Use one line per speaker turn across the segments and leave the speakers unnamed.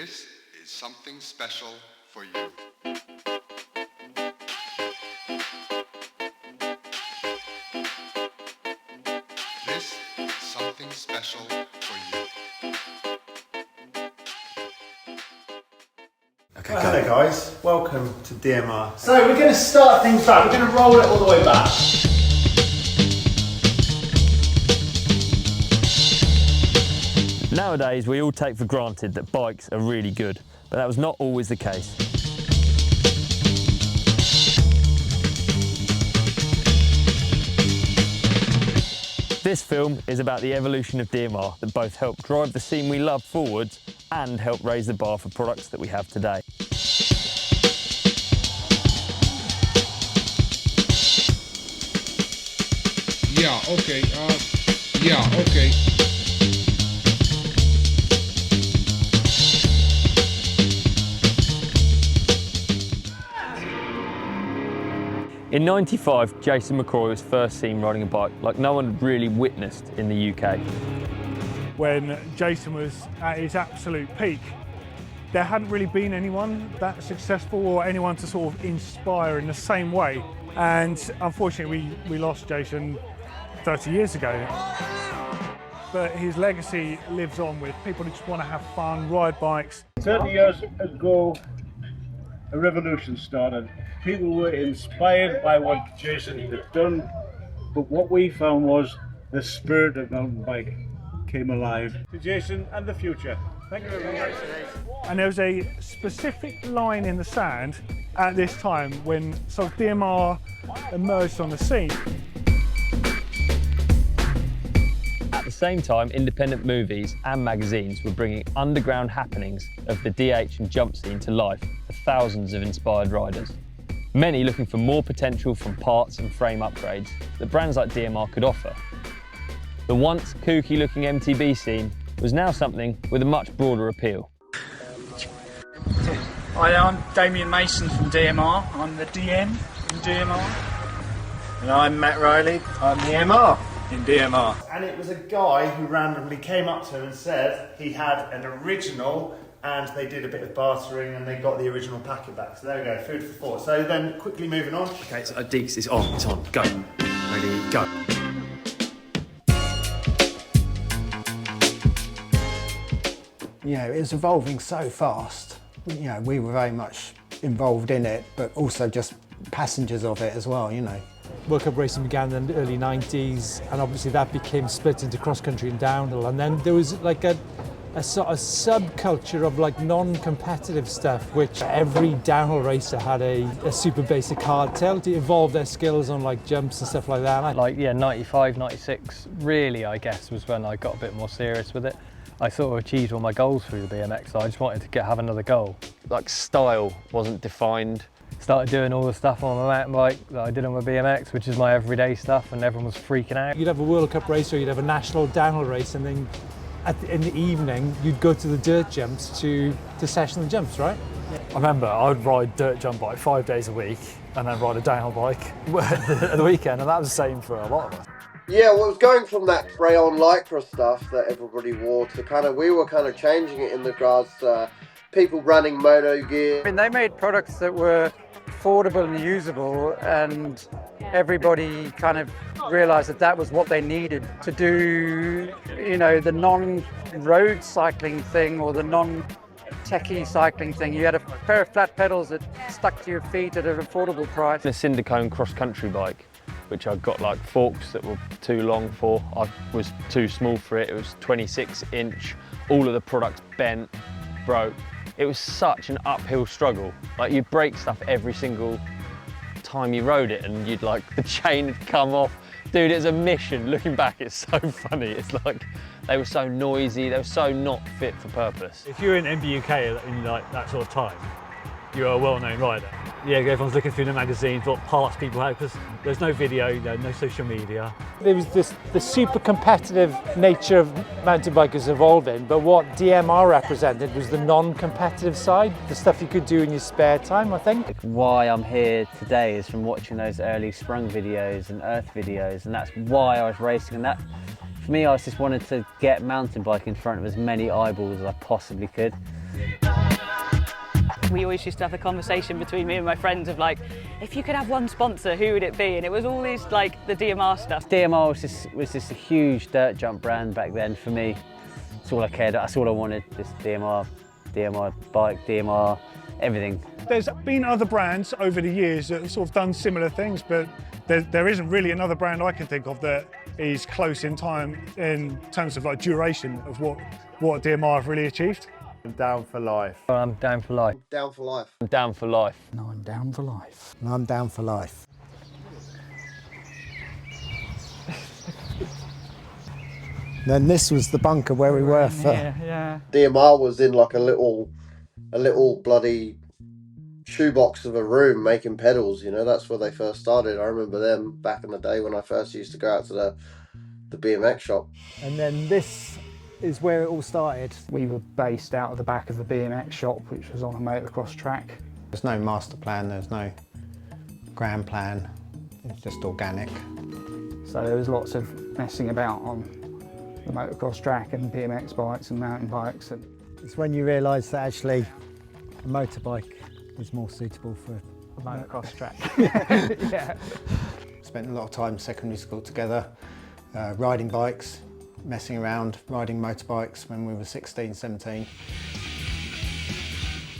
This is something special for you. This is something special for you.
Okay, hello guys, welcome to DMR. So we're going to start things back, we're going to roll it all the way back.
Nowadays we all take for granted that bikes are really good, but that was not always the case. This film is about the evolution of DMR that both helped drive the scene we love forwards and help raise the bar for products that we have today.
Yeah, okay.
In '95, Jason McCrory was first seen riding a bike like no one had really witnessed in the UK.
When Jason was at his absolute peak, there hadn't really been anyone that successful or anyone to sort of inspire in the same way. And unfortunately, we lost Jason 30 years ago. But his legacy lives on with people who just want to have fun, ride bikes.
30 years ago, a revolution started. People were inspired by what Jason had done, but what we found was the spirit of mountain bike came alive. To Jason and the future. Thank you very much.
And there was a specific line in the sand at this time when sort of DMR emerged on the scene.
At the same time, independent movies and magazines were bringing underground happenings of the DH and jump scene to life for thousands of inspired riders. Many looking for more potential from parts and frame upgrades that brands like DMR could offer. The once kooky looking MTB scene was now something with a much broader appeal.
Hi, I'm Damien Mason from DMR. I'm the DN in DMR.
And I'm Matt Riley. I'm the MR
In DMR.
And it was a guy who randomly came up to him and said he had an original, and they did a bit of bartering and they got the original packet back. So there we go, food for thought. So then quickly moving on.
Okay, so Deeks is on, go. Ready, go.
You know, it was evolving so fast. You know, we were very much involved in it, but also just passengers of it as well, you know.
World Cup racing began in the early 90s, and obviously that became split into cross-country and downhill, and then there was like a sort of subculture of like non-competitive stuff, which every downhill racer had a super basic hardtail to evolve their skills on like jumps and stuff like that.
Like, yeah, 95, 96, really, I guess, was when I got a bit more serious with it. I sort of achieved all my goals through the BMX, so I just wanted to have another goal. Like, style wasn't defined. Started doing all the stuff on my mountain bike that I did on my BMX, which is my everyday stuff, and everyone was freaking out.
You'd have a World Cup race or you'd have a national downhill race, and then in the evening you'd go to the dirt jumps to session the jumps, right?
I remember I'd ride dirt jump bike 5 days a week and then ride a downhill bike at the weekend, and that was the same for a lot of us.
Yeah, well, it was going from that rayon lycra stuff that everybody wore to we were kind of changing it in regards to people running moto gear.
I mean, they made products that were affordable and usable, and everybody kind of realized that that was what they needed to do, you know, the non-road cycling thing or the non-techie cycling thing. You had a pair of flat pedals that stuck to your feet at an affordable price.
A Cindercone cross-country bike, which I got like forks that were too long for. I was too small for it. It was 26-inch. All of the products bent, broke. It was such an uphill struggle. Like, you'd break stuff every single time you rode it, and you'd like, the chain had come off. Dude, it's a mission. Looking back, it's so funny. It's like, they were so noisy, they were so not fit for purpose.
If you're in MBUK in like that sort of time, you're a well-known rider. Yeah, everyone's looking through the magazines, what parts people had, because there's no video, no social media.
There was the super competitive nature of mountain bikers evolving, but what DMR represented was the non-competitive side, the stuff you could do in your spare time, I think.
Why I'm here today is from watching those early Sprung videos and Earth videos, and that's why I was racing. And that, for me, I just wanted to get mountain bike in front of as many eyeballs as I possibly could.
We always used to have a conversation between me and my friends of like, if you could have one sponsor, who would it be? And it was all these like the DMR stuff.
DMR was just a huge dirt jump brand back then for me. That's all I cared. That's all I wanted. Just DMR bike, DMR, everything.
There's been other brands over the years that have sort of done similar things, but there isn't really another brand I can think of that is close in time in terms of like duration of what DMR have really achieved.
I'm down for life.
I'm down for life.
Down for life.
I'm down for life.
No, I'm down for life.
And I'm down for life. Then this was the bunker where we were for.
Yeah.
DMR was in like a little bloody shoebox of a room making pedals, you know. That's where they first started. I remember them back in the day when I first used to go out to the BMX shop.
And then this is where it all started.
We were based out of the back of the BMX shop, which was on a motocross track.
There's no master plan, there's no grand plan, it's just organic.
So there was lots of messing about on the motocross track and BMX bikes and mountain bikes. And
it's when you realise that actually a motorbike is more suitable for
a motocross track.
Yeah. Spent a lot of time secondary school together, riding bikes, messing around, riding motorbikes when we were 16, 17.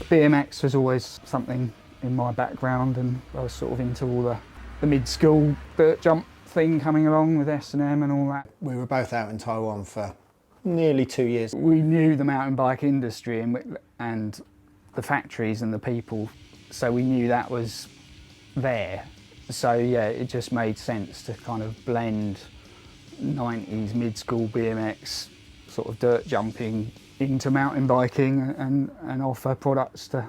BMX was always something in my background, and I was sort of into all the mid-school dirt jump thing coming along with S&M and all that.
We were both out in Taiwan for nearly 2 years.
We knew the mountain bike industry and the factories and the people, so we knew that was there. So yeah, it just made sense to kind of blend 90s mid-school BMX sort of dirt jumping into mountain biking and offer products to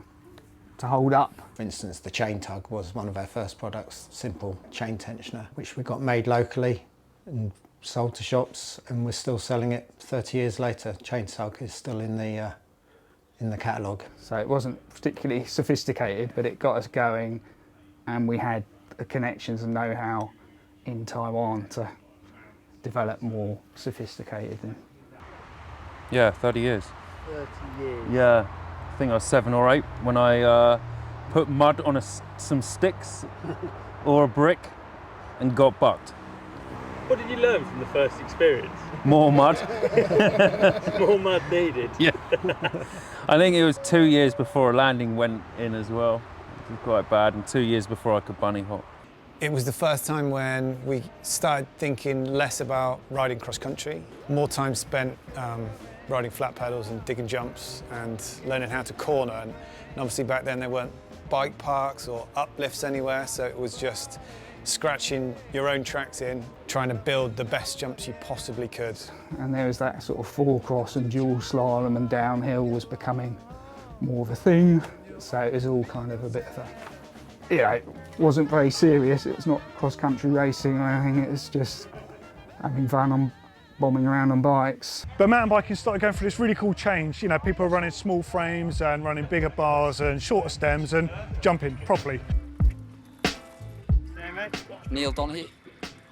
hold up.
For instance, the chain tug was one of our first products, simple chain tensioner, which we got made locally and sold to shops, and we're still selling it 30 years later. Chain tug is still in the catalogue.
So it wasn't particularly sophisticated, but it got us going, and we had the connections and know-how in Taiwan to develop more sophisticated.
Yeah, 30 years.
30 years.
Yeah, I think I was 7 or 8 when I put mud on some sticks or a brick and got bucked.
What did you learn from the first experience?
More mud.
More mud needed.
Yeah. I think it was 2 years before a landing went in as well. It was quite bad, and 2 years before I could bunny hop.
It was the first time when we started thinking less about riding cross country, more time spent riding flat pedals and digging jumps and learning how to corner. And obviously back then there weren't bike parks or uplifts anywhere, so it was just scratching your own tracks in, trying to build the best jumps you possibly could.
And there was that sort of four cross and dual slalom, and downhill was becoming more of a thing. So it was all kind of a bit of a, it wasn't very serious. It was not cross-country racing or anything. It was just having fun on bombing around on bikes.
But mountain biking started going through this really cool change. You know, people are running small frames and running bigger bars and shorter stems and jumping properly.
Neil Donaghy.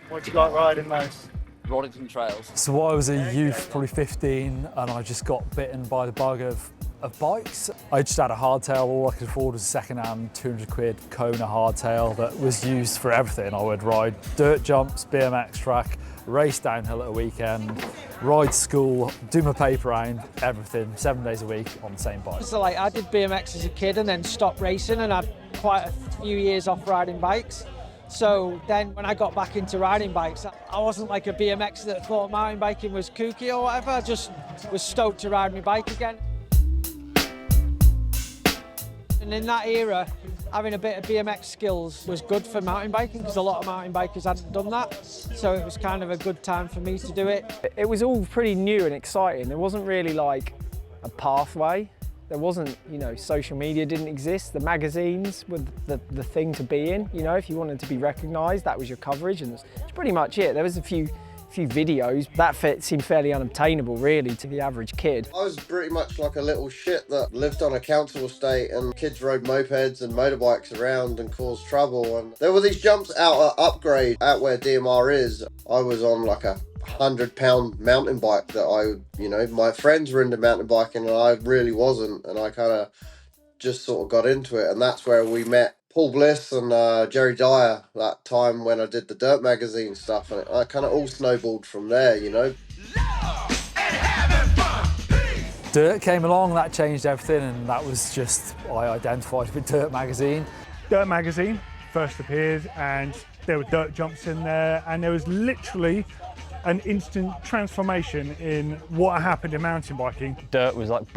What do you like riding most?
Roddington Trails.
So I was a youth, probably 15, and I just got bitten by the bug of bikes. I just had a hardtail. All I could afford was a second-hand 200 quid Kona hardtail that was used for everything. I would ride dirt jumps, BMX track, race downhill at a weekend, ride school, do my paper round, everything, 7 days a week on the same bike.
So like I did BMX as a kid and then stopped racing and had quite a few years off riding bikes. So then when I got back into riding bikes, I wasn't like a BMXer that thought mountain biking was kooky or whatever. I just was stoked to ride my bike again. And in that era, having a bit of BMX skills was good for mountain biking because a lot of mountain bikers hadn't done that. So it was kind of a good time for me to do it.
It was all pretty new and exciting. There wasn't really like a pathway. There wasn't, you know, social media didn't exist. The magazines were the thing to be in. You know, if you wanted to be recognised, that was your coverage, and it's pretty much it. There was a few videos. That seemed fairly unobtainable, really, to the average kid.
I was pretty much like a little shit that lived on a council estate, and kids rode mopeds and motorbikes around and caused trouble. And there were these jumps out at Upgrade, out where DMR is. I was on like a 100-pound mountain bike that my friends were into mountain biking and I really wasn't, and I kind of just sort of got into it, and that's where we met Paul Bliss and Jerry Dyer that time when I did the Dirt magazine stuff, and I kind of all snowballed from there,
Dirt came along, that changed everything, and that was just, I identified with Dirt magazine.
Dirt magazine first appeared and there were dirt jumps in there, and there was literally an instant transformation in what happened in mountain biking.
Dirt was like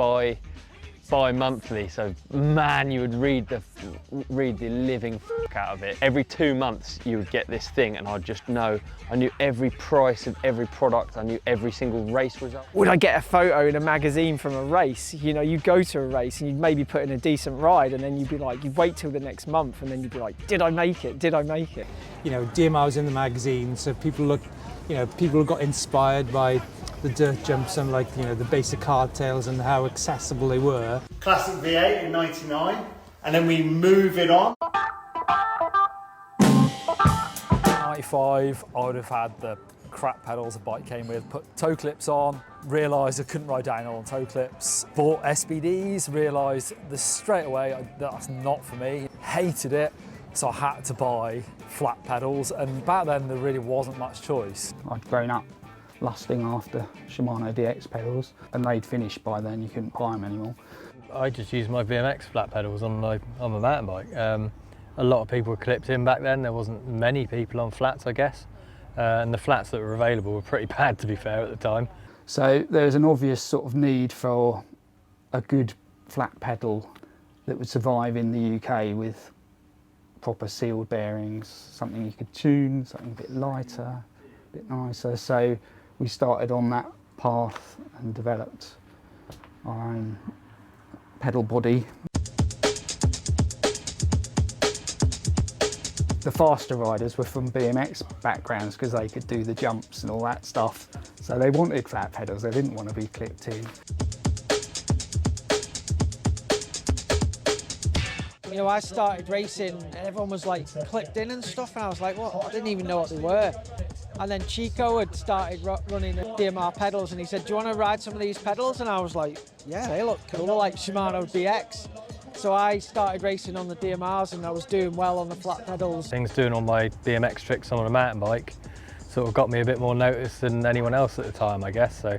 bi-monthly, so man, you would read the living out of it. Every 2 months you would get this thing, and I'd just know, I knew every price of every product, I knew every single race result.
Would I get a photo in a magazine from a race? You know, you'd go to a race and you'd maybe put in a decent ride, and then you'd be like, you'd wait till the next month, and then you'd be like, did I make it? Did I make it?
You know, DMR was in the magazine, so people got inspired by the dirt jumps and the basic hardtails and how accessible they were.
Classic V8 in '99, and then we move it on.
95, I would have had the crap pedals the bike came with, put toe clips on, realised I couldn't ride downhill on toe clips, bought SBDs, realised straight away that's not for me, hated it, so I had to buy flat pedals, and back then there really wasn't much choice.
I'd grown up lusting after Shimano DX pedals, and they'd finished by then, you couldn't buy them anymore.
I just used my BMX flat pedals on my mountain bike. A lot of people were clipped in back then, there wasn't many people on flats, I guess, and the flats that were available were pretty bad, to be fair, at the time.
So there was an obvious sort of need for a good flat pedal that would survive in the UK with proper sealed bearings, something you could tune, something a bit lighter, a bit nicer. So we started on that path and developed our own pedal body. The faster riders were from BMX backgrounds because they could do the jumps and all that stuff. So they wanted flat pedals, they didn't want to be clipped in.
You know, I started racing and everyone was like clipped in and stuff, and I was like, what? I didn't even know what they were. And then Chico had started running DMR pedals, and he said, do you want to ride some of these pedals? And I was like, yeah, they look cool, they're like Shimano DX. So I started racing on the DMRs, and I was doing well on the flat pedals.
Things doing all my BMX tricks on a mountain bike sort of got me a bit more notice than anyone else at the time, I guess. So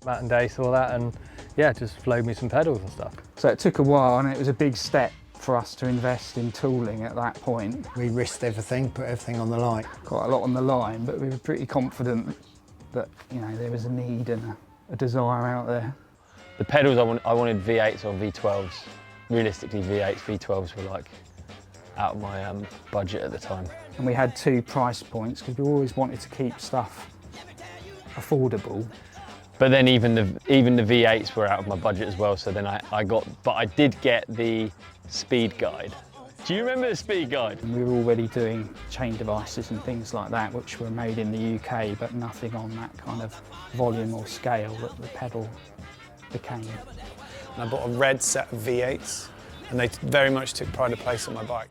Matt and Day saw that and yeah, just flowed me some pedals and stuff.
So it took a while, and it was a big step for us to invest in tooling at that point.
We risked everything, put everything on the line.
Quite a lot on the line, but we were pretty confident that there was a need and a desire out there.
The pedals I wanted V8s or V12s. Realistically, V8s, V12s were like out of my budget at the time.
And we had 2 price points because we always wanted to keep stuff affordable.
But then even the V8s were out of my budget as well. So then I did get the speed guide. Do you remember the speed guide?
And we were already doing chain devices and things like that, which were made in the UK, but nothing on that kind of volume or scale that the pedal became.
And I bought a red set of V8s, and they very much took pride of place on my bike.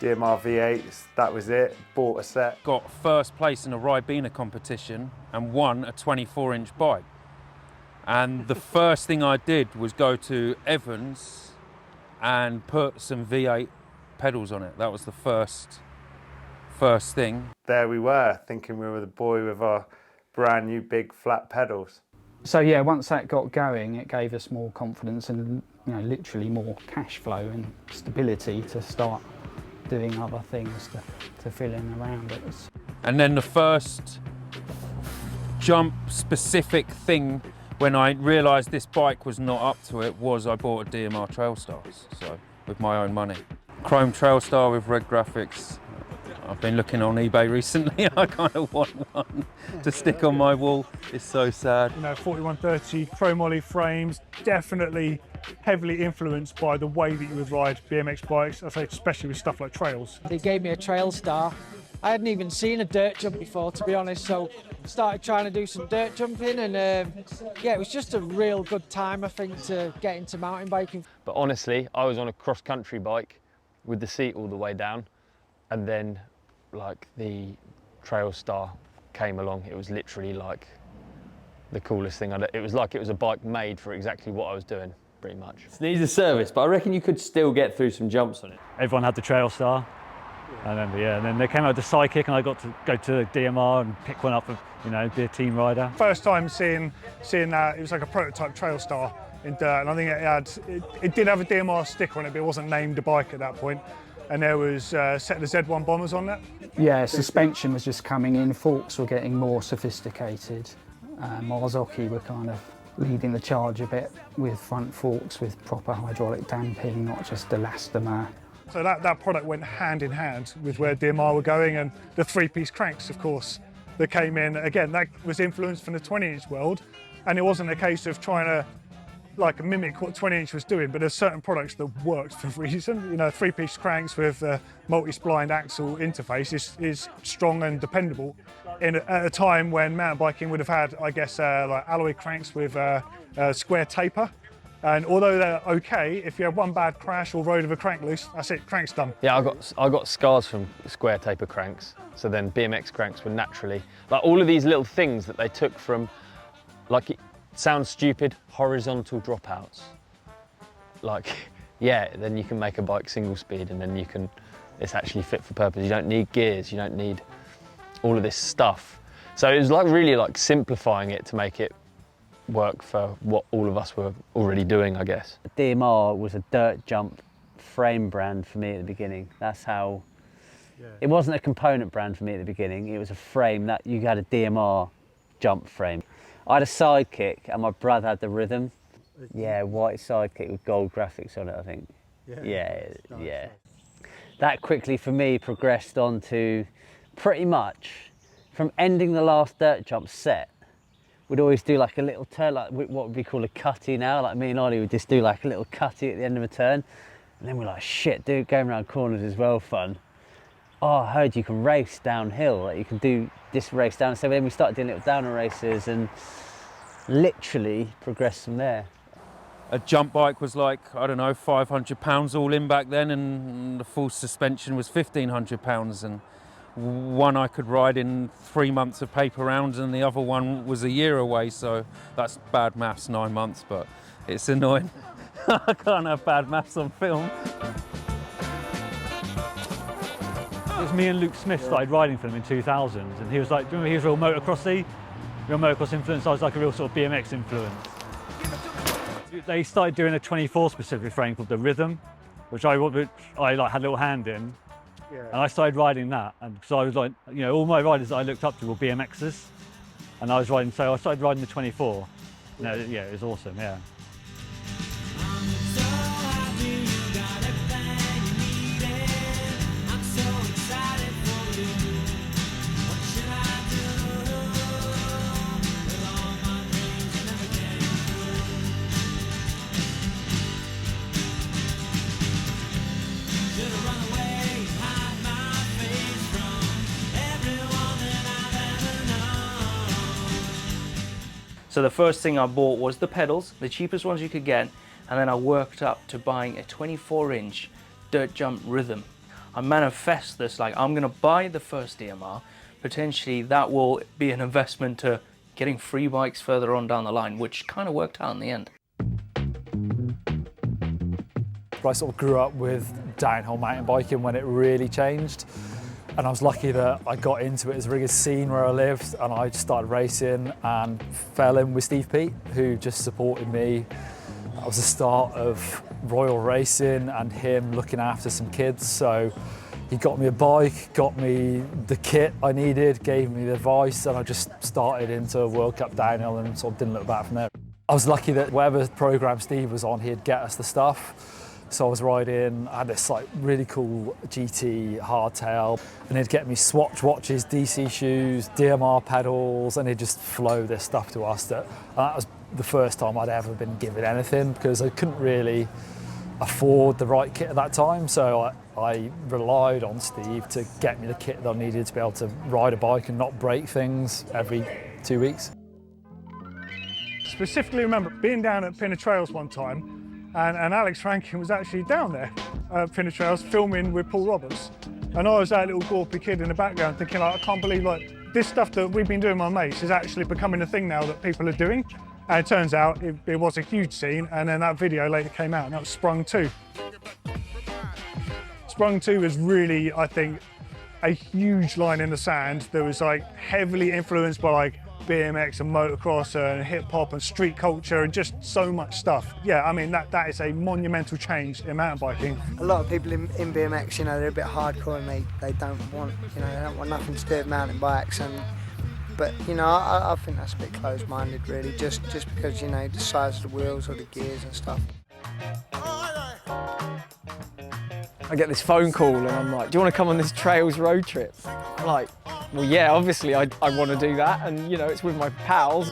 DMR V8s, that was it, bought a set.
Got first place in a Ribena competition and won a 24-inch bike. And the first thing I did was go to Evans and put some V8 pedals on it. That was the first thing.
There we were, thinking we were the boy with our brand new big flat pedals.
So yeah, once that got going, it gave us more confidence and literally more cash flow and stability to start doing other things to fill in around us.
And then the first jump specific thing when I realised this bike was not up to it was I bought a DMR Trailstars, so with my own money. Chrome Trailstar with red graphics. I've been looking on eBay recently. I kind of want one to stick on my wall. It's so sad.
4130 chrome OLLY frames, definitely heavily influenced by the way that you would ride BMX bikes, I say especially with stuff like trails.
They gave me a Trailstar. I hadn't even seen a dirt jump before, to be honest, so started trying to do some dirt jumping, and yeah, it was just a real good time, I think, to get into mountain biking.
But honestly, I was on a cross-country bike with the seat all the way down, and then like the Trailstar came along, it was literally like the coolest thing. It was like it was a bike made for exactly what I was doing, pretty much.
It needs a service, but I reckon you could still get through some jumps on it.
Everyone had the Trailstar, and then they came out with the Sidekick, and I got to go to DMR and pick one up, you know, be a team rider.
First time seeing that, it was like a prototype Trailstar in dirt, and I think it did have a DMR sticker on it, but it wasn't named a bike at that point. And there was set the Z1 bombers on that.
Yeah, suspension was just coming in, forks were getting more sophisticated. Marzocchi were kind of leading the charge a bit with front forks with proper hydraulic damping, not just elastomer.
So that product went hand in hand with where DMR were going, and the three-piece cranks, of course, that came in. Again, that was influenced from the 20-inch world, and it wasn't a case of trying to like mimic what 20-inch was doing, but there's certain products that worked for a reason. You know, three-piece cranks with a multi-splined axle interface is strong and dependable at a time when mountain biking would have had, I guess, like alloy cranks with square taper. And although they're okay, if you have one bad crash or rode with a crank loose, that's it, crank's done.
Yeah, I got scars from square taper cranks. So then BMX cranks were naturally, like all of these little things that they took from, like it sounds stupid, horizontal dropouts. Like, yeah, then you can make a bike single speed, and then it's actually fit for purpose. You don't need gears, you don't need all of this stuff. So it was like really like simplifying it to make it work for what all of us were already doing, I guess.
DMR was a dirt jump frame brand for me at the beginning. That's how, it wasn't a component brand for me at the beginning, it was a frame that you had a DMR jump frame. I had a Sidekick and my brother had the Rhythm. Yeah, white Sidekick with gold graphics on it, I think. Yeah. That quickly for me progressed on to pretty much from ending the last dirt jump set, we'd always do like a little turn, like what we call a cutty now. Like me and Ollie would just do like a little cutty at the end of a turn. And then we're like, shit, dude, going around corners is well fun. Oh, I heard you can race downhill, like you can do this race down. So then we started doing little downer races and literally progressed from there.
A jump bike was like, I don't know, £500 all in back then, and the full suspension was £1,500. And one I could ride in 3 months of paper rounds, and the other one was a year away, so that's bad maths, 9 months, but it's annoying. I can't have bad maths on film.
It was me and Luke Smith started riding for them in 2000, and he was like, do you remember he was real motocrossy? Real motocross influence, I was like a real sort of BMX influence. They started doing a 24 specific frame called the Rhythm, which I like had a little hand in. Yeah. And I started riding that, and so I was like, you know, all my riders that I looked up to were BMXers, and I was riding. So I started riding the 24. Yeah, it was awesome. Yeah.
So the first thing I bought was the pedals, the cheapest ones you could get, and then I worked up to buying a 24-inch dirt jump Rhythm. I manifest this like, I'm gonna buy the first DMR, potentially that will be an investment to getting free bikes further on down the line, which kind of worked out in the end.
I sort of grew up with downhill mountain biking when it really changed. And I was lucky that I got into it as a really good scene where I lived, and I just started racing and fell in with Steve Pete, who just supported me. That was the start of Royal Racing and him looking after some kids. So he got me a bike, got me the kit I needed, gave me the advice, and I just started into World Cup downhill and sort of didn't look back from there. I was lucky that whatever program Steve was on, he'd get us the stuff. So I was riding, I had this like really cool GT hardtail, and he'd get me Swatch watches, DC shoes, DMR pedals, and he'd just flow this stuff to us. That was the first time I'd ever been given anything, because I couldn't really afford the right kit at that time. So I relied on Steve to get me the kit that I needed to be able to ride a bike and not break things every 2 weeks.
Specifically remember being down at Pinner Trails one time, and Alex Rankin was actually down there at Pinner Trails filming with Paul Roberts. And I was that little gawpy kid in the background thinking, like, I can't believe like this stuff that we've been doing with my mates is actually becoming a thing now that people are doing. And it turns out it was a huge scene, and then that video later came out, and that was Sprung 2. Sprung 2 was really, I think, a huge line in the sand that was like heavily influenced by like BMX and motocross and hip hop and street culture and just so much stuff. Yeah, I mean, that is a monumental change in mountain biking.
A lot of people in BMX, you know, they're a bit hardcore and they don't want, you know, they don't want nothing to do with mountain bikes. But you know, I think that's a bit closed-minded, really, just because, you know, the size of the wheels or the gears and stuff.
I get this phone call and I'm like, do you want to come on this Trails road trip? I'm like, well, yeah, obviously I want to do that, and you know, it's with my pals.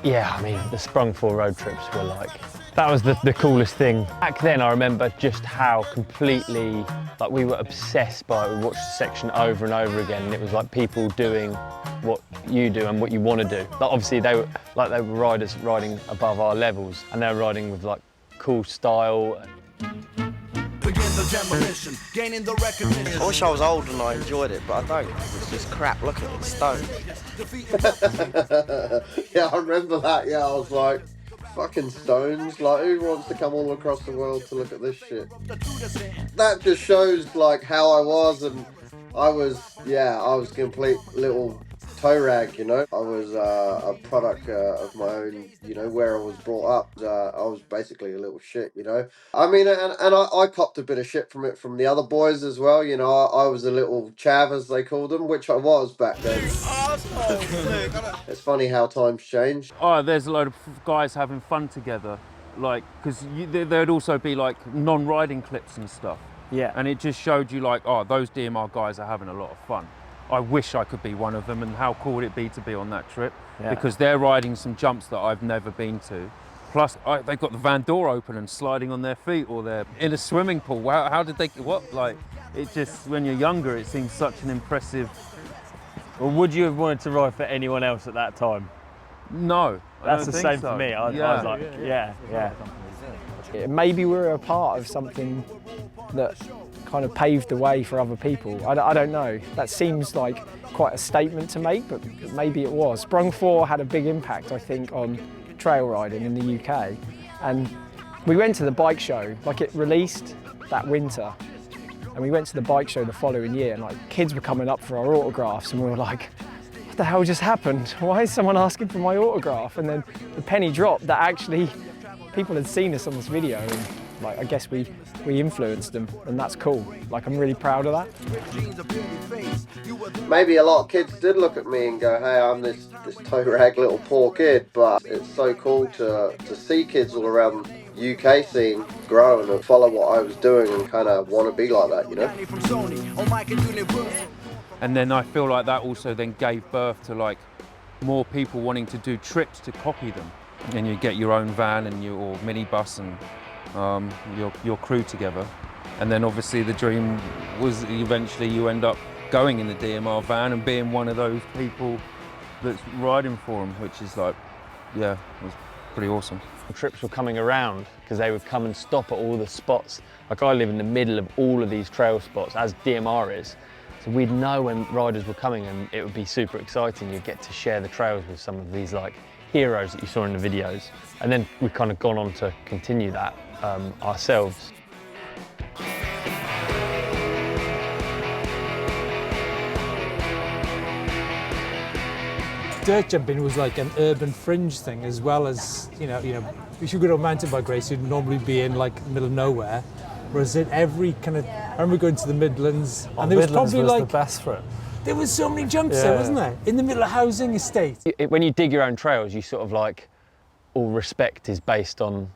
Yeah, I mean, the Sprung 4 road trips were like, that was the coolest thing. Back then, I remember just how completely, like, we were obsessed by it. We watched the section over and over again, and it was like people doing what you do and what you want to do. Like, obviously, they were riders riding above our levels, and they were riding with like cool style.
I wish I was old and I enjoyed it, but I don't. It's just crap looking at stone.
Yeah, I remember that. Yeah, I was like, fucking stones. Like, who wants to come all across the world to look at this shit? That just shows like how I was, and I was complete little toe rag, you know. I was a product of my own, you know, where I was brought up. I was basically a little shit, you know. I mean, and I copped a bit of shit from it from the other boys as well, you know. I was a little chav, as they called them, which I was back then. It's funny how times change.
Oh, there's a load of guys having fun together, like, because there'd also be like non-riding clips and stuff.
Yeah.
And it just showed you like, oh, those DMR guys are having a lot of fun. I wish I could be one of them, and how cool would it be to be on that trip?
Yeah.
Because they're riding some jumps that I've never been to. Plus, they've got the van door open and sliding on their feet, or they're in a swimming pool. How did they, what? Like, it just, when you're younger, it seems such an impressive.
Well, would you have wanted to ride for anyone else at that time?
No.
That's the same for me. I was like, yeah.
Maybe we're a part of something that kind of paved the way for other people. I don't know. That seems like quite a statement to make, but maybe it was. Sprung 4 had a big impact, I think, on trail riding in the UK. And we went to the bike show, like it released that winter. And we went to the bike show the following year, and like kids were coming up for our autographs, and we were like, what the hell just happened? Why is someone asking for my autograph? And then the penny dropped that actually people had seen us on this video, and like, I guess we influenced them, and that's cool. Like, I'm really proud of that.
Maybe a lot of kids did look at me and go, hey, I'm this toe rag little poor kid, but it's so cool to see kids all around the UK scene grow and follow what I was doing and kind of want to be like that, you know?
And then I feel like that also then gave birth to like more people wanting to do trips to copy them. And you get your own van and or minibus and your crew together. And then obviously the dream was eventually you end up going in the DMR van and being one of those people that's riding for them, which is like, yeah, it was pretty awesome.
Trips were coming around because they would come and stop at all the spots. Like, I live in the middle of all of these trail spots, as DMR is. So we'd know when riders were coming, and it would be super exciting. You'd get to share the trails with some of these like heroes that you saw in the videos. And then we've kind of gone on to continue that ourselves.
Dirt jumping was like an urban fringe thing, as well as, you know, if you go to a mountain bike race, you'd normally be in like middle of nowhere. Whereas in every kind of, I remember going to the Midlands, and there was probably like
the best for it.
There was so many jumps there, wasn't there? In the middle of housing estate.
When you dig your own trails, you sort of like, all respect is based on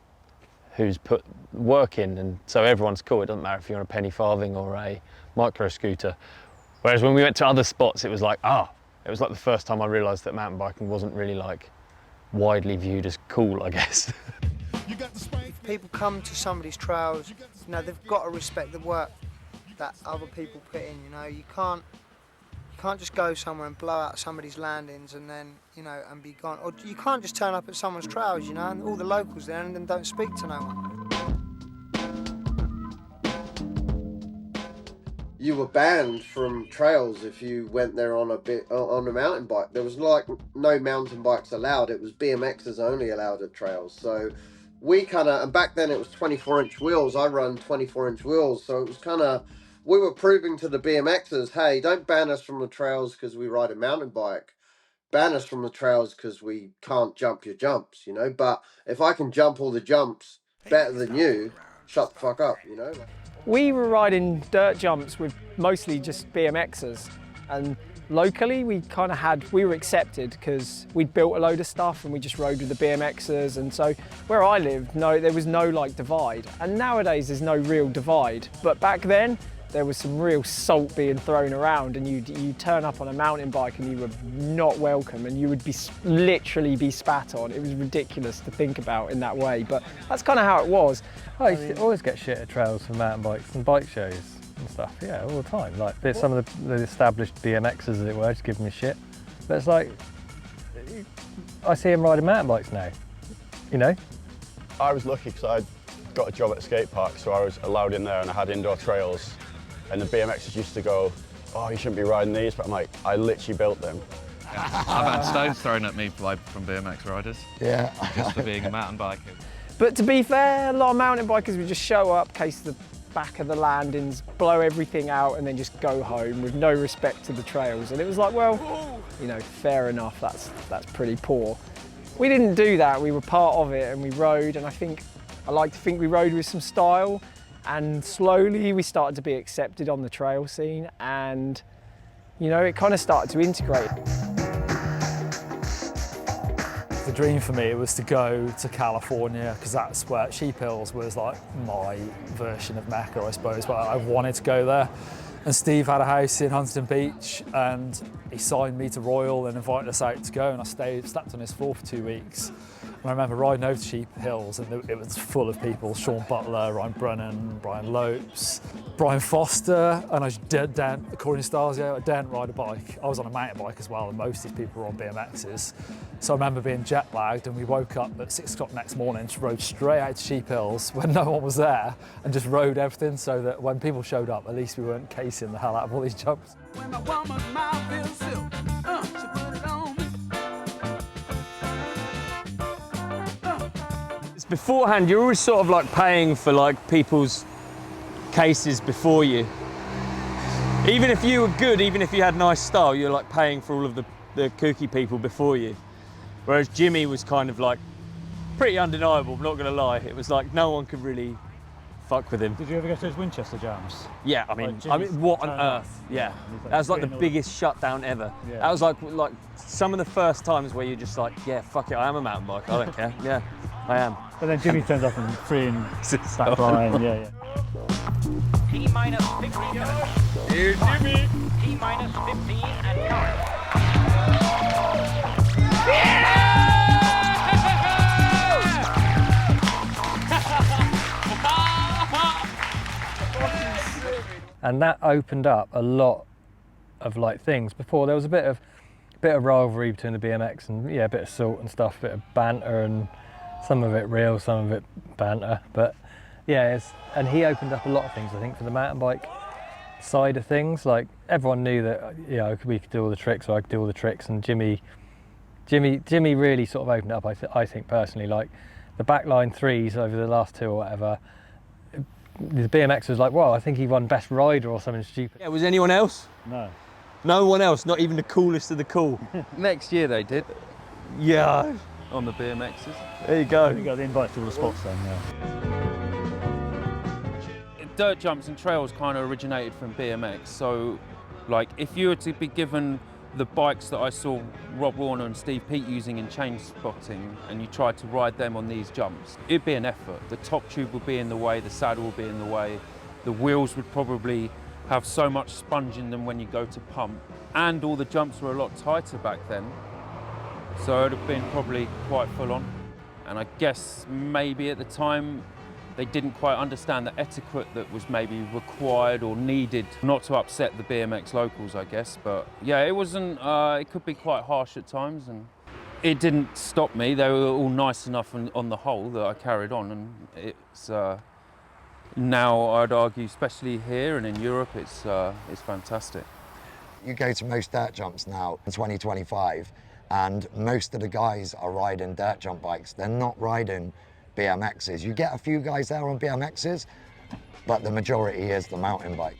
who's put work in, and so everyone's cool. It doesn't matter if you're on a penny farthing or a micro scooter. Whereas when we went to other spots, it was like, it was like the first time I realised that mountain biking wasn't really like widely viewed as cool, I guess.
If people come to somebody's trails, you know, they've got to respect the work that other people put in. You know, you can't just go somewhere and blow out somebody's landings and then, you know, and be gone. Or you can't just turn up at someone's trails, you know, and all the locals there, and then don't speak to no one.
you were banned from trails if you went there on a mountain bike. There was like no mountain bikes allowed. It was BMXs only allowed at trails. So we kind of, and back then it was 24-inch wheels. I run 24-inch wheels, so it was kind of, we were proving to the BMXs, hey, don't ban us from the trails because we ride a mountain bike. Ban us from the trails because we can't jump your jumps, you know. But if I can jump all the jumps better than you, shut the fuck up, you know.
We were riding dirt jumps with mostly just BMXers, and locally we were accepted because we'd built a load of stuff and we just rode with the BMXers, and so where I lived, there was no like divide, and nowadays there's no real divide, but back then there was some real salt being thrown around, and you turn up on a mountain bike and you were not welcome, and you would literally be spat on. It was ridiculous to think about in that way, but that's kind of how it was.
I used to always get shit at trails for mountain bikes and bike shows and stuff, yeah, all the time. Like some of the established BMXers, as it were, just giving me shit. But it's like, I see them riding mountain bikes now, you know?
I was lucky because I got a job at a skate park, so I was allowed in there and I had indoor trails. And the BMXers used to go, oh, you shouldn't be riding these, but I'm like, I literally built them.
Yeah. I've had stones thrown at me from BMX riders.
Yeah.
Just for being a mountain biker.
But to be fair, a lot of mountain bikers would just show up, case the back of the landings, blow everything out, and then just go home with no respect to the trails. And it was like, well, you know, fair enough, that's pretty poor. We didn't do that, we were part of it and we rode, and I like to think we rode with some style. And slowly we started to be accepted on the trail scene, and you know, it kind of started to integrate.
The dream for me was to go to California, because that's where Sheep Hills was like my version of Mecca, I suppose, but I wanted to go there. And Steve had a house in Huntington Beach, and he signed me to Royal and invited us out to go, and I slept on his floor for 2 weeks. And I remember riding over to Sheep Hills, and it was full of people: Sean Butler, Ryan Brennan, Brian Lopes, Brian Foster, and I didn't, according to Stasio, I didn't ride a bike. I was on a mountain bike as well, and most of these people were on BMXs. So I remember being jet lagged, and we woke up at 6 o'clock next morning, rode straight out to Sheep Hills when no one was there, and just rode everything so that when people showed up, at least we weren't casing the hell out of all these jumps. When my woman's mouth feels silk, she put it on me.
Beforehand, you're always sort of like paying for like people's cases before you. Even if you were good, even if you had nice style, you're like paying for all of the kooky people before you. Whereas Jimmy was kind of like pretty undeniable, I'm not gonna lie. It was like no one could really fuck with him.
Did you ever go to those Winchester jams?
Yeah, I mean what on earth? Yeah, that was like the biggest shutdown ever. Yeah. That was like some of the first times where you're just like, yeah, fuck it, I am a mountain bike, I don't care. Yeah, I am.
But then Jimmy turns up and free and back line, yeah.
T-minus 15. Here's Jimmy. T-minus 15 and count.
And that opened up a lot of like things. Before there was a bit of rivalry between the BMX and yeah, a bit of salt and stuff, a bit of banter, and some of it real, some of it banter. But yeah, and he opened up a lot of things, I think, for the mountain bike side of things. Like everyone knew that, you know, we could do all the tricks, or I could do all the tricks, and Jimmy really sort of opened up. I think personally, like the backline threes over the last two or whatever. The BMX was like, well, I think he won best rider or something stupid.
Yeah, was anyone else?
No.
No one else, not even the coolest of the cool.
Next year they did.
Yeah.
On the BMXs.
There you go.
You got the invite to all the spots then, yeah.
Dirt jumps and trails kind of originated from BMX. So, like, if you were to be given the bikes that I saw Rob Warner and Steve Peat using in chain spotting, and you tried to ride them on these jumps, it'd be an effort. The top tube would be in the way, the saddle would be in the way, the wheels would probably have so much sponge in them when you go to pump, and all the jumps were a lot tighter back then, so it'd have been probably quite full on. And I guess maybe at the time they didn't quite understand the etiquette that was maybe required or needed, not to upset the BMX locals, I guess. But yeah, it wasn't, it could be quite harsh at times, and it didn't stop me. They were all nice enough on the whole that I carried on, and Now, I'd argue, especially here and in Europe, it's fantastic.
You go to most dirt jumps now in 2025, and most of the guys are riding dirt jump bikes. They're not riding BMXs. You get a few guys there on BMXs, but the majority is the mountain bike.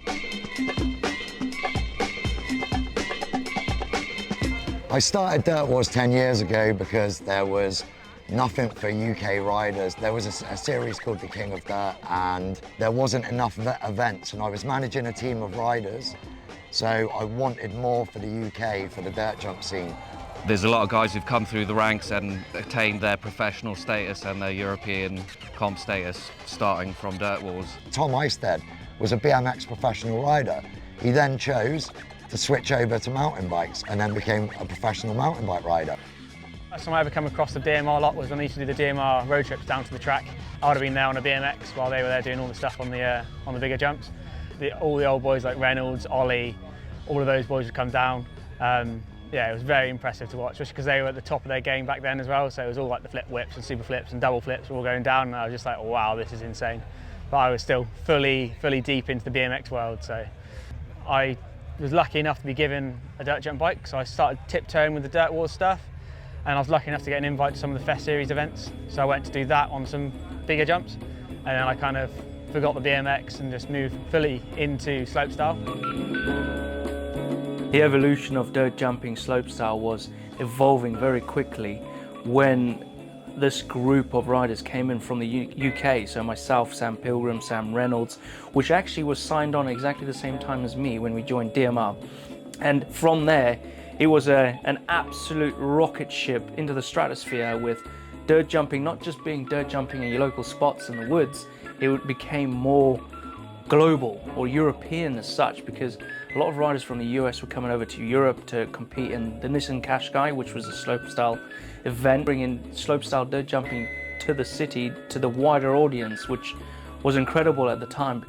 I started Dirt Wars 10 years ago because there was nothing for UK riders. There was a series called The King of Dirt, and there wasn't enough events, and I was managing a team of riders, so I wanted more for the UK, for the dirt jump scene.
There's a lot of guys who've come through the ranks and attained their professional status and their European comp status starting from Dirt Wars.
Tom Eisted was a BMX professional rider. He then chose to switch over to mountain bikes and then became a professional mountain bike rider.
First time I ever come across the DMR lot was when they used to do the DMR road trips down to the track. I would have been there on a BMX while they were there doing all the stuff on the bigger jumps. All the old boys like Reynolds, Ollie, all of those boys would come down. Yeah, it was very impressive to watch, especially because they were at the top of their game back then as well. So it was all like the flip whips and super flips and double flips were all going down, and I was just like, wow, this is insane. But I was still fully deep into the BMX world, so I was lucky enough to be given a dirt jump bike. So I started tiptoeing with the Dirt Wars stuff. And I was lucky enough to get an invite to some of the Fest Series events. So I went to do that on some bigger jumps. And then I kind of forgot the BMX and just moved fully into slopestyle.
The evolution of dirt jumping slopestyle was evolving very quickly when this group of riders came in from the UK. So myself, Sam Pilgrim, Sam Reynolds, which actually was signed on exactly the same time as me when we joined DMR. And from there, it was an absolute rocket ship into the stratosphere, with dirt jumping not just being dirt jumping in your local spots in the woods, it became more global or European as such, because a lot of riders from the US were coming over to Europe to compete in the Nissan Qashqai, which was a slopestyle event, bringing slopestyle dirt jumping to the city, to the wider audience, which was incredible at the time.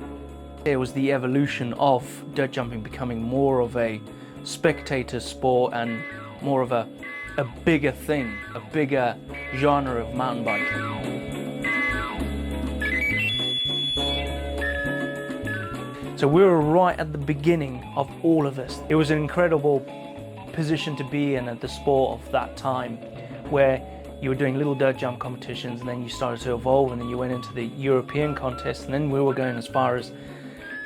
It was the evolution of dirt jumping becoming more of a spectator sport and more of a bigger thing, a bigger genre of mountain biking. So we were right at the beginning of all of this. It was an incredible position to be in at the sport of that time, where you were doing little dirt jump competitions, and then you started to evolve, and then you went into the European contest, and then we were going as far as,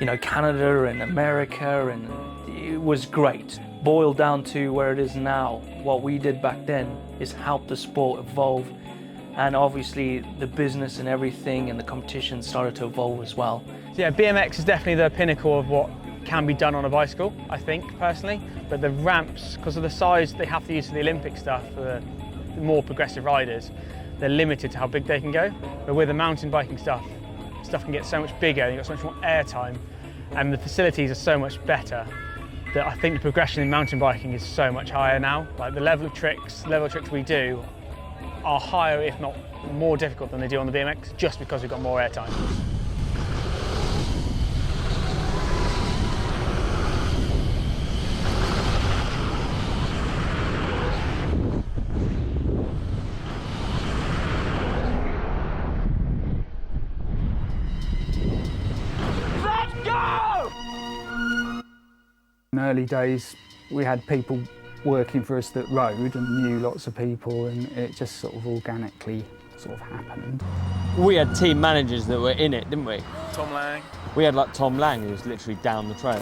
you know, Canada and America, and it was great. Boiled down to where it is now, what we did back then is help the sport evolve, and obviously the business and everything and the competition started to evolve as well.
So yeah, BMX is definitely the pinnacle of what can be done on a bicycle, I think, personally. But the ramps, because of the size they have to use for the Olympic stuff, for the more progressive riders, they're limited to how big they can go. But with the mountain biking stuff can get so much bigger, you've got so much more airtime, and the facilities are so much better, that I think the progression in mountain biking is so much higher now. Like the level of tricks we do are higher, if not more difficult than they do on the BMX, just because we've got more airtime.
In early days, we had people working for us that rode and knew lots of people, and it just sort of organically sort of happened.
We had team managers that were in it, didn't we?
Tom Lang.
We had like Tom Lang, who was literally down the trail.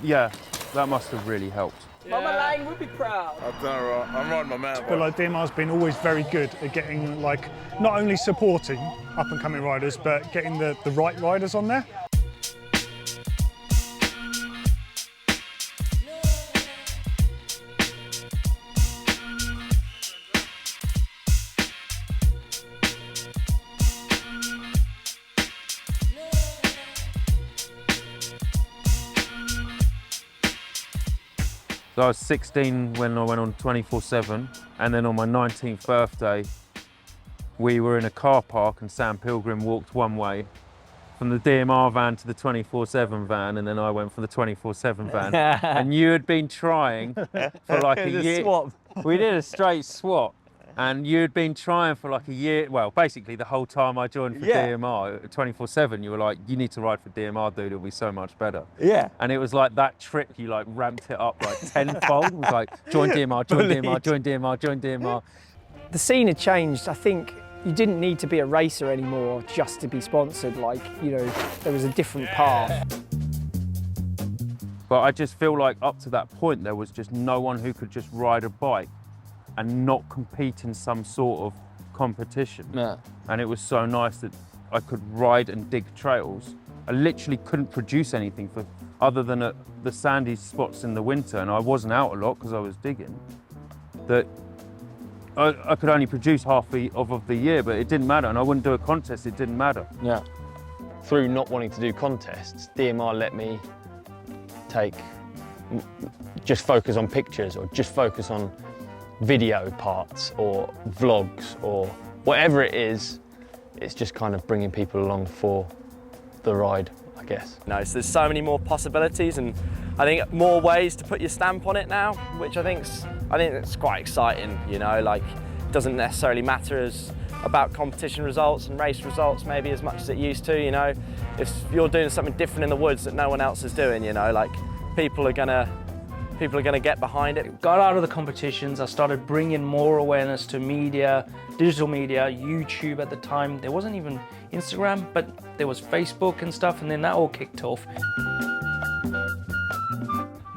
Yeah, that must have really helped.
Mama Lang would be proud.
I've done alright. I'm riding my mountain bike.
But like DMR's been always very good at getting, like, not only supporting up and coming riders, but getting the right riders on there.
So I was 16 when I went on 24/7, and then on my 19th birthday, we were in a car park and Sam Pilgrim walked one way from the DMR van to the 24/7 van, and then I went from the 24/7 van. And you had been trying for like a year.
Swap.
We did a straight swap. And you'd been trying for like a year, well, basically the whole time I joined for DMR, 24/7, you were like, you need to ride for DMR, dude, it'll be so much better.
Yeah.
And it was like that trip, you like ramped it up like tenfold. It was like, join DMR, join DMR, join DMR, join DMR.
The scene had changed. I think you didn't need to be a racer anymore just to be sponsored. Like, you know, there was a different path.
But I just feel like up to that point, there was just no one who could just ride a bike and not compete in some sort of competition.
Yeah.
And it was so nice that I could ride and dig trails. I literally couldn't produce anything for other than at the sandy spots in the winter, and I wasn't out a lot because I was digging. That I could only produce half of the year, but it didn't matter, and I wouldn't do a contest, it didn't matter.
Yeah.
Through not wanting to do contests, DMR let me just focus on pictures or just focus on video parts or vlogs or whatever it is. It's just kind of bringing people along for the ride, I guess.
No, so there's so many more possibilities, and I think more ways to put your stamp on it now, which I think it's quite exciting, you know, like it doesn't necessarily matter about competition results and race results maybe as much as it used to, you know. If you're doing something different in the woods that no one else is doing, you know, like people are gonna get behind it.
Got out of the competitions, I started bringing more awareness to media, digital media, YouTube at the time. There wasn't even Instagram, but there was Facebook and stuff, and then that all kicked off.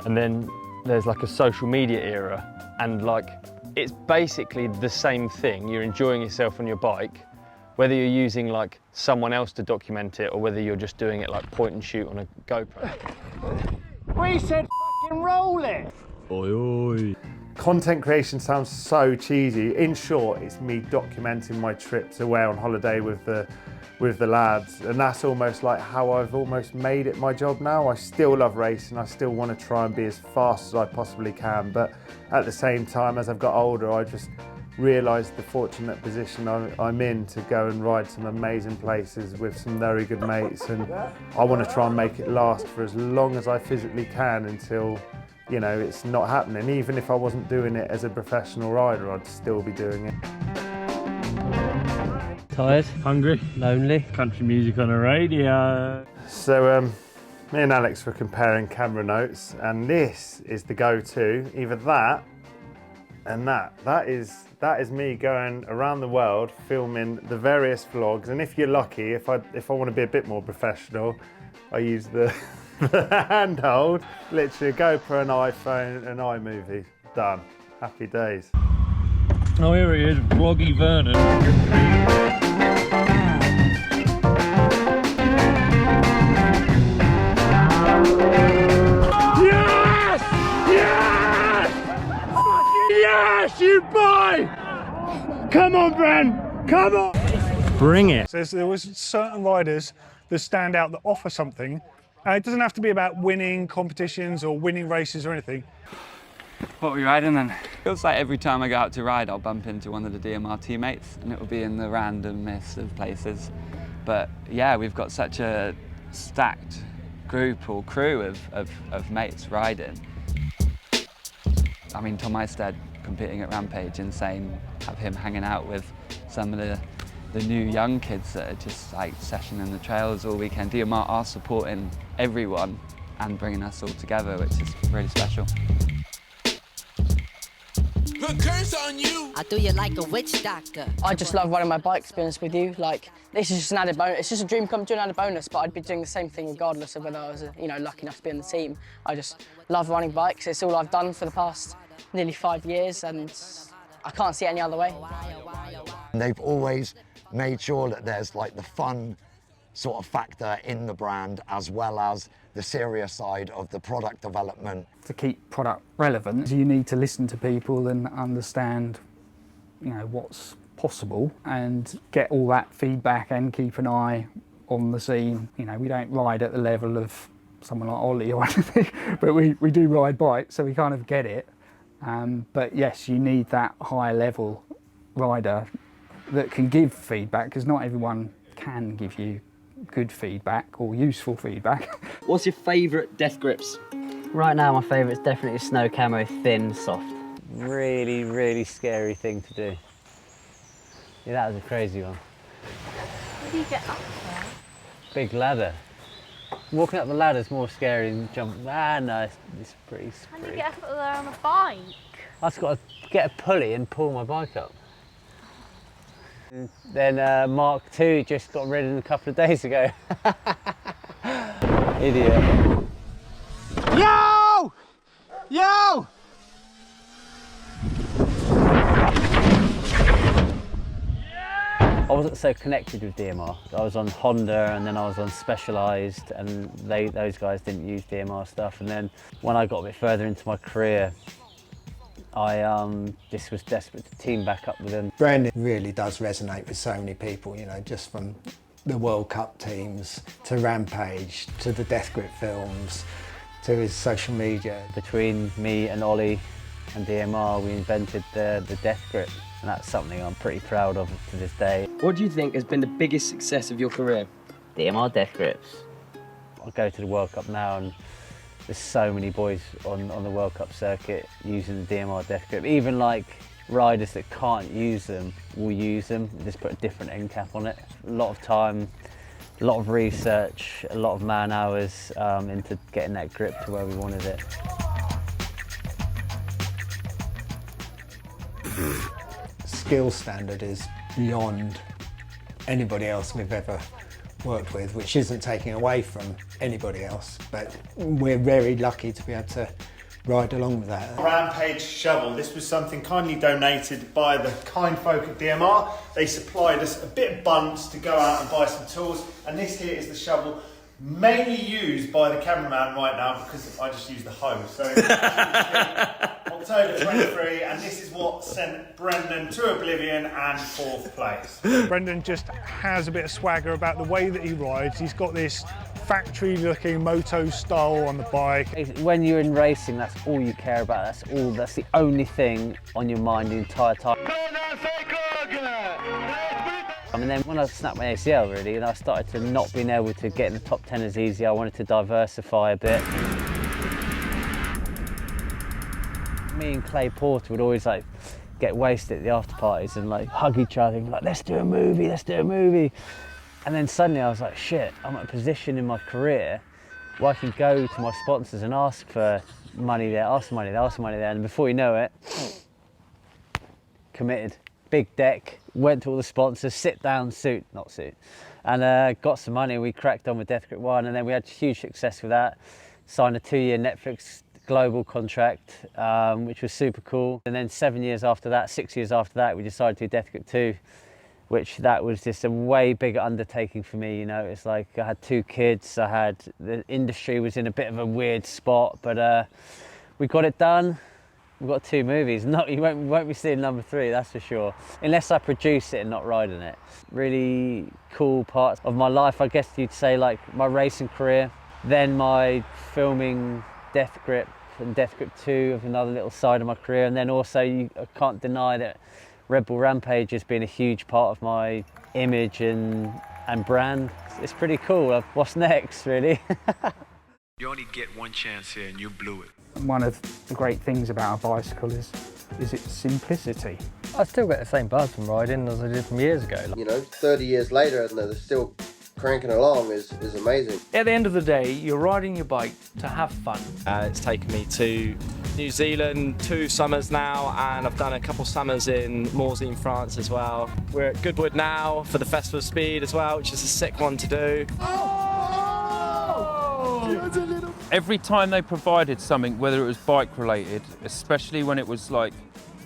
And then there's like a social media era, and like it's basically the same thing. You're enjoying yourself on your bike, whether you're using like someone else to document it or whether you're just doing it like point and shoot on a GoPro.
We said f***ing roll it!
Oi, oi. Content creation sounds so cheesy. In short, it's me documenting my trips away on holiday with the lads, and that's almost like how I've almost made it my job now. I still love racing, I still want to try and be as fast as I possibly can, but at the same time, as I've got older, I just realised the fortunate position I'm in to go and ride some amazing places with some very good mates, and I want to try and make it last for as long as I physically can until, you know, it's not happening. Even if I wasn't doing it as a professional rider, I'd still be doing it.
Tired, hungry, lonely, country music on the radio.
So me and Alex were comparing camera notes, and this is the go-to, either that and that. That is me going around the world filming the various vlogs, and if you're lucky, if I want to be a bit more professional, I use the handhold, literally a GoPro, an iPhone, an iMovie, done. Happy days.
Oh, here he is, Vloggy Vernon. Yes! Yes! Yes, you boy! Come on, Bren, come on! Bring it.
So there was certain riders that stand out that offer something. It doesn't have to be about winning competitions or winning races or anything.
What were you riding then? Feels like every time I go out to ride, I'll bump into one of the DMR teammates, and it will be in the randomest of places. But yeah, we've got such a stacked group or crew of mates riding. I mean, Tom Eistead competing at Rampage, insane. Have him hanging out with some of the new young kids that are just like sessioning the trails all weekend. DMR are supporting everyone and bringing us all together, which is really special.
Put curse on you!
I do you like a witch doctor.
I just love riding my bike, to be honest with you. Like, this is just an added bonus. It's just a dream come true, an added bonus, but I'd be doing the same thing regardless of whether I was, you know, lucky enough to be in the team. I just love riding bikes. It's all I've done for the past nearly 5 years, and I can't see it any other way.
They've always made sure that there's like the fun sort of factor in the brand, as well as the serious side of the product development.
To keep product relevant, you need to listen to people and understand, you know, what's possible and get all that feedback and keep an eye on the scene. You know, we don't ride at the level of someone like Ollie or anything, but we do ride bikes, so we kind of get it. But yes, you need that high level rider that can give feedback, because not everyone can give you good feedback or useful feedback.
What's your favourite death grips?
Right now my favourite is definitely snow camo, thin, soft.
Really, really scary thing to do.
Yeah, that was a crazy one.
How do you get up there?
Big ladder. Walking up the ladder is more scary than jumping. Ah, no, it's pretty.
How do you get up there on a bike?
I've just got to get a pulley and pull my bike up. Then Mark II just got ridden a couple of days ago. Idiot.
Yo! Yo!
I wasn't so connected with DMR. I was on Honda and then I was on Specialized, and those guys didn't use DMR stuff. And then when I got a bit further into my career, I just was desperate to team back up with them.
Brandon really does resonate with so many people, you know, just from the World Cup teams to Rampage to the Death Grip films to his social media.
Between me and Ollie and DMR, we invented the Death Grip, and that's something I'm pretty proud of to this day.
What do you think has been the biggest success of your career?
DMR Death Grips. I go to the World Cup now and there's so many boys on the World Cup circuit using the DMR Death Grip. Even like riders that can't use them will use them, just put a different end cap on it. A lot of time, a lot of research, a lot of man hours into getting that grip to where we wanted it.
Skill standard is beyond anybody else we've ever worked with, which isn't taking away from anybody else, but we're very lucky to be able to ride along with that.
Rampage shovel. This was something kindly donated by the kind folk at DMR. They supplied us a bit of bunts to go out and buy some tools, and this here is the shovel, mainly used by the cameraman right now because I just used the hose. So October 23, and this is what sent Brendan to oblivion and 4th place.
Brendan just has a bit of swagger about the way that he rides. He's got this factory-looking moto style on the bike.
When you're in racing, that's all you care about. That's the only thing on your mind the entire time. And then when I snapped my ACL really, and I started to not being able to get in the top 10 as easy, I wanted to diversify a bit. Me and Clay Porter would always like get wasted at the after parties and like hug each other and be like, let's do a movie, let's do a movie. And then suddenly I was like, shit, I'm at a position in my career where I can go to my sponsors and ask for money there, ask for money there, ask for money there, and before you know it, committed. Big deck, went to all the sponsors, sit down, not suit, and got some money. We cracked on with Death Grip 1, and then we had huge success with that. Signed a 2-year Netflix global contract, which was super cool. And then 6 years after that, we decided to do Death Grip 2, which that was just a way bigger undertaking for me. You know, it's like I had 2 kids, the industry was in a bit of a weird spot, but we got it done. We've got 2 movies. You won't be seeing number 3, that's for sure. Unless I produce it and not riding it. Really cool parts of my life, I guess you'd say, like my racing career, then my filming Death Grip and Death Grip 2 of another little side of my career, and then also I can't deny that Red Bull Rampage has been a huge part of my image and brand. It's pretty cool. What's next, really?
You only get one chance here and you blew it.
One of the great things about a bicycle is its simplicity.
I still get the same buzz from riding as I did from years ago.
You know, 30 years later and they're still cranking along is amazing.
At the end of the day, you're riding your bike to have fun.
It's taken me to New Zealand 2 summers now, and I've done a couple summers in Morsey in France as well. We're at Goodwood now for the Festival of Speed as well, which is a sick one to do.
Every time they provided something, whether it was bike related, especially when it was like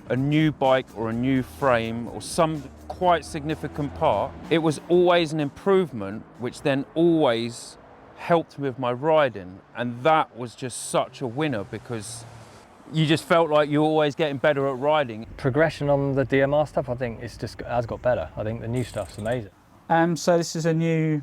a new bike or a new frame or some quite significant part, it was always an improvement, which then always helped with my riding. And that was just such a winner because you just felt like you were always getting better at riding.
Progression on the DMR stuff, I think it's just has got better. I think the new stuff's amazing.
So this is a new,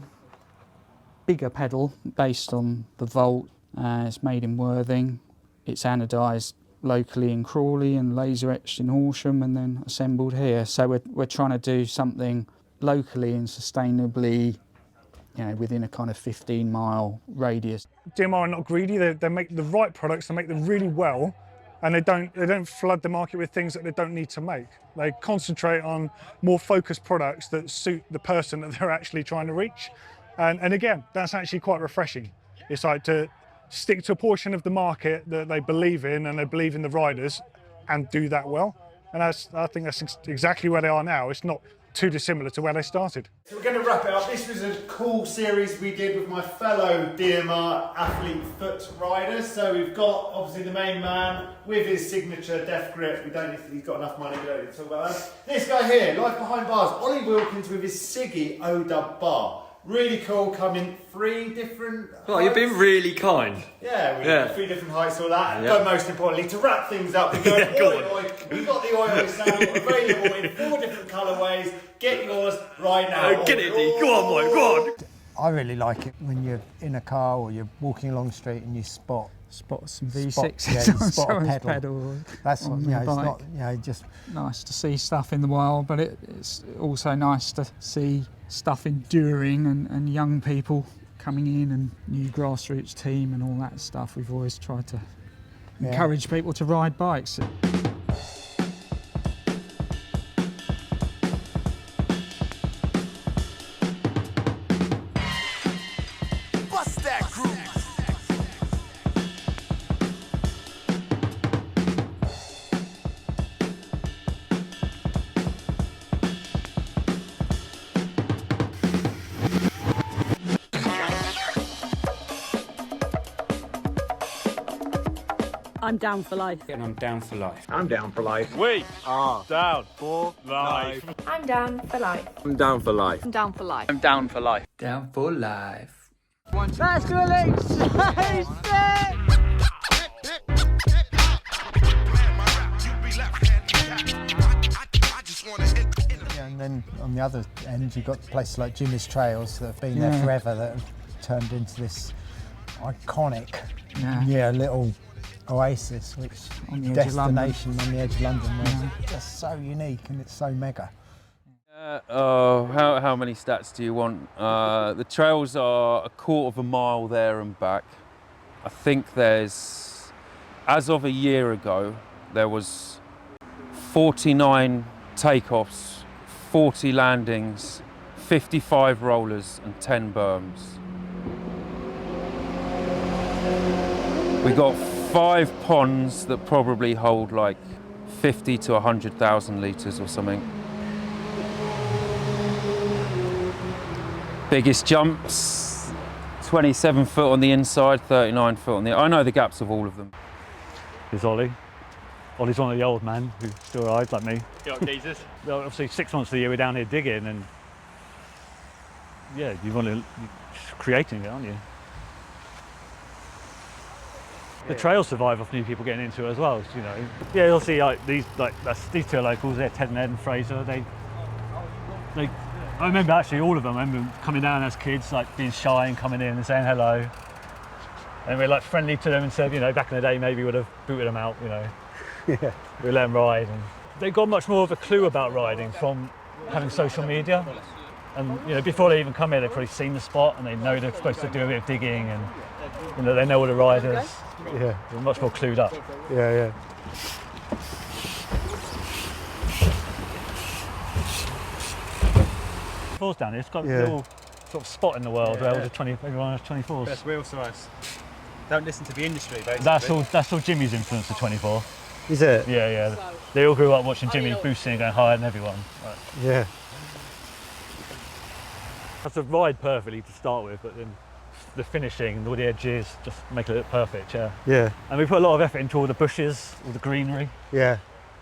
bigger pedal based on the Volt. It's made in Worthing. It's anodised locally in Crawley and laser etched in Horsham and then assembled here. So we're trying to do something locally and sustainably, you know, within a kind of 15-mile radius.
DMR are not greedy. They make the right products, they make them really well, and they don't flood the market with things that they don't need to make. They concentrate on more focused products that suit the person that they're actually trying to reach. And again, that's actually quite refreshing. It's like to stick to a portion of the market that they believe in and they believe in the riders and do that well. And I think that's exactly where they are now. It's not too dissimilar to where they started.
So we're going to wrap it up. This was a cool series we did with my fellow DMR athlete foot riders. So we've got obviously the main man with his signature death grip. We don't need to, he's got enough money, we don't need to talk about that. This guy here, life behind bars, Ollie Wilkins with his Siggy O-Dub bar. Really cool, coming 3 different heights.
Oh, you've been really kind.
Yeah, we got 3 different heights, all that.
Yeah.
But most importantly, to wrap things up, we go we've got the oil saddle available in 4 different colourways. Get yours right now.
Get it, Dee. Go on, boy, go on.
I really like it when you're in a car or you're walking along the street and you spot
some
V6s,
V6
you spot a pedal.
pedal.
That's what,
on the
it's
bike.
not, just
nice to see stuff in the wild, but it's also nice to see stuff enduring and young people coming in and new grassroots team and all that stuff. We've always tried to encourage people to ride bikes.
Bust that groove.
I'm down for life.
And I'm down for life.
I'm down for life.
We are down for life.
I'm down for life.
I'm down for life.
I'm down for life.
I'm down for life.
Down for life.
That's good, so
and then on the other end you've got places like Jimmy's Trails that have been there forever, that have turned into this iconic little oasis, which
on the edge
destination on the edge of London, where it's just so unique and it's so mega.
How many stats do you want? The trails are a 1/4 mile there and back. I think there's, as of a year ago, there was 49 takeoffs, 40 landings, 55 rollers and 10 berms. We got 5 ponds that probably hold like 50 to 100,000 litres or something. Biggest jumps, 27 foot on the inside, 39 foot on the... I know the gaps of all of them.
Here's Ollie. Ollie's one of the old men who still rides like me.
You know, geezers.
Well, obviously 6 months of the year we're down here digging, and yeah, you're creating it, aren't you? The trails survive off new people getting into it as well, you know. Yeah, you'll see these 2 locals, they're Ted and Ed and Fraser. I remember actually all of them. I remember coming down as kids, like being shy and coming in and saying hello. And we're like friendly to them and said, you know, back in the day maybe would have booted them out, you know. Yeah. We let them ride, and they got much more of a clue about riding from having social media. And you know, before they even come here, they've probably seen the spot and they know they're supposed to do a bit of digging, and you know, they know all the riders. Yeah, they're much more clued up. Yeah. Fours down here, it's got a little sort of spot in the world where everyone has 24s.
Best wheel size. Don't listen to the industry, basically.
That's all Jimmy's influence, the 24.
Is it?
Yeah. They all grew up watching Jimmy boosting and going higher than everyone. Right.
Yeah.
That's a ride perfectly to start with, but then the finishing and all the edges just make it look perfect,
Yeah.
And we put a lot of effort into all the bushes, all the greenery.
Yeah.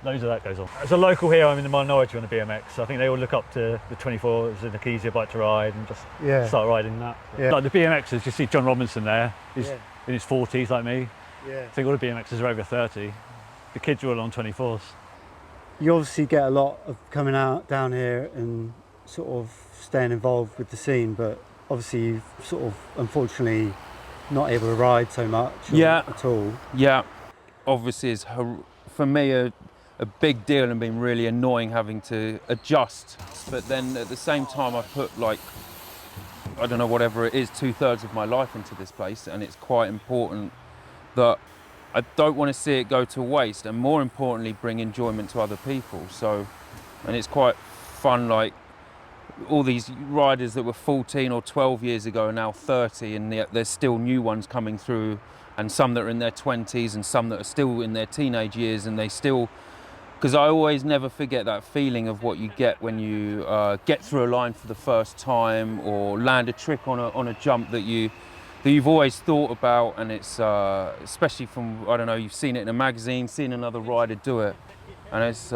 Loads of that goes on. As a local here, I'm in the minority on the BMX. I think they all look up to the 24 as an easier bike to ride and just start riding that.
Yeah.
Like the BMXers, you see John Robinson there, he's in his 40s like me.
Yeah.
I think all the BMXers are over 30. The kids are all on 24s.
You obviously get a lot of coming out down here and sort of staying involved with the scene, but obviously you've sort of unfortunately not able to ride so much at all.
Yeah, obviously it's for me a big deal and been really annoying having to adjust. But then at the same time I've put like, I don't know, whatever it is, 2/3 of my life into this place, and it's quite important that I don't want to see it go to waste, and more importantly, bring enjoyment to other people. So, and it's quite fun, like all these riders that were 14 or 12 years ago are now 30, and there's still new ones coming through, and some that are in their 20s and some that are still in their teenage years, and they still, because I always never forget that feeling of what you get when you get through a line for the first time, or land a trick on a jump that you've always thought about, and it's especially from, I don't know, you've seen it in a magazine, seen another rider do it, and it's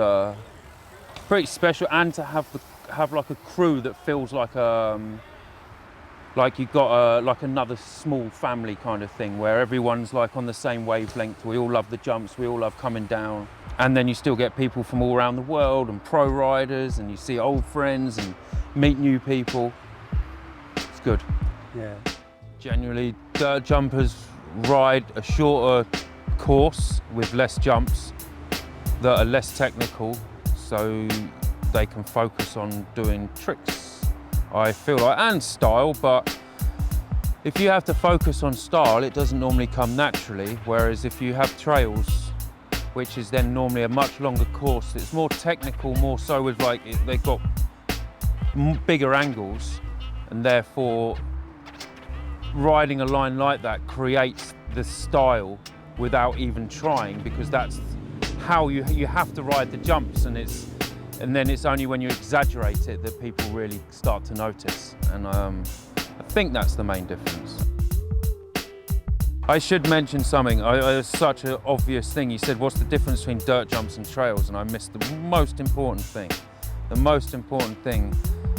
pretty special. And to have like a crew that feels like you've got like another small family kind of thing, where everyone's like on the same wavelength. We all love the jumps, we all love coming down, and then you still get people from all around the world and pro riders, and you see old friends and meet new people. It's good.
Yeah.
Generally, dirt jumpers ride a shorter course with less jumps that are less technical, so they can focus on doing tricks, I feel like, and style. But if you have to focus on style, it doesn't normally come naturally, whereas if you have trails, which is then normally a much longer course, it's more technical, more so with like, they've got bigger angles, and therefore riding a line like that creates the style without even trying, because that's how you have to ride the jumps, and then it's only when you exaggerate it that people really start to notice, and I think that's the main difference. I should mention something. It's such an obvious thing. You said, what's the difference between dirt jumps and trails? And I missed the most important thing. The most important thing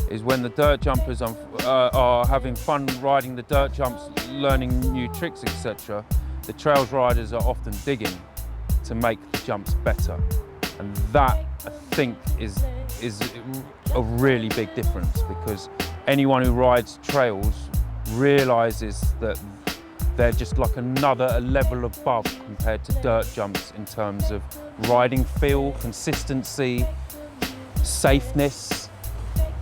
is when the dirt jumpers are having fun riding the dirt jumps, learning new tricks, etc. The trails riders are often digging to make the jumps better. And that, I think, is a really big difference, because anyone who rides trails realises that they're just like a level above compared to dirt jumps in terms of riding feel, consistency, safeness,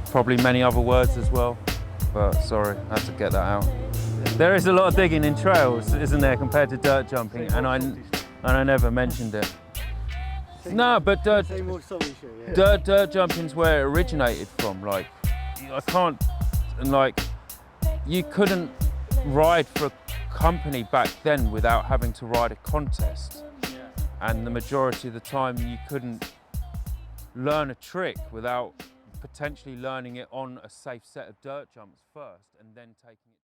probably many other words as well, but sorry, I had to get that out. There is a lot of digging in trails, isn't there, compared to dirt jumping, and I never mentioned it. No, but dirt jumping's where it originated from. Like, I can't, like, you couldn't ride for a company back then without having to ride a contest. And the majority of the time you couldn't learn a trick without potentially learning it on a safe set of dirt jumps first and then taking it.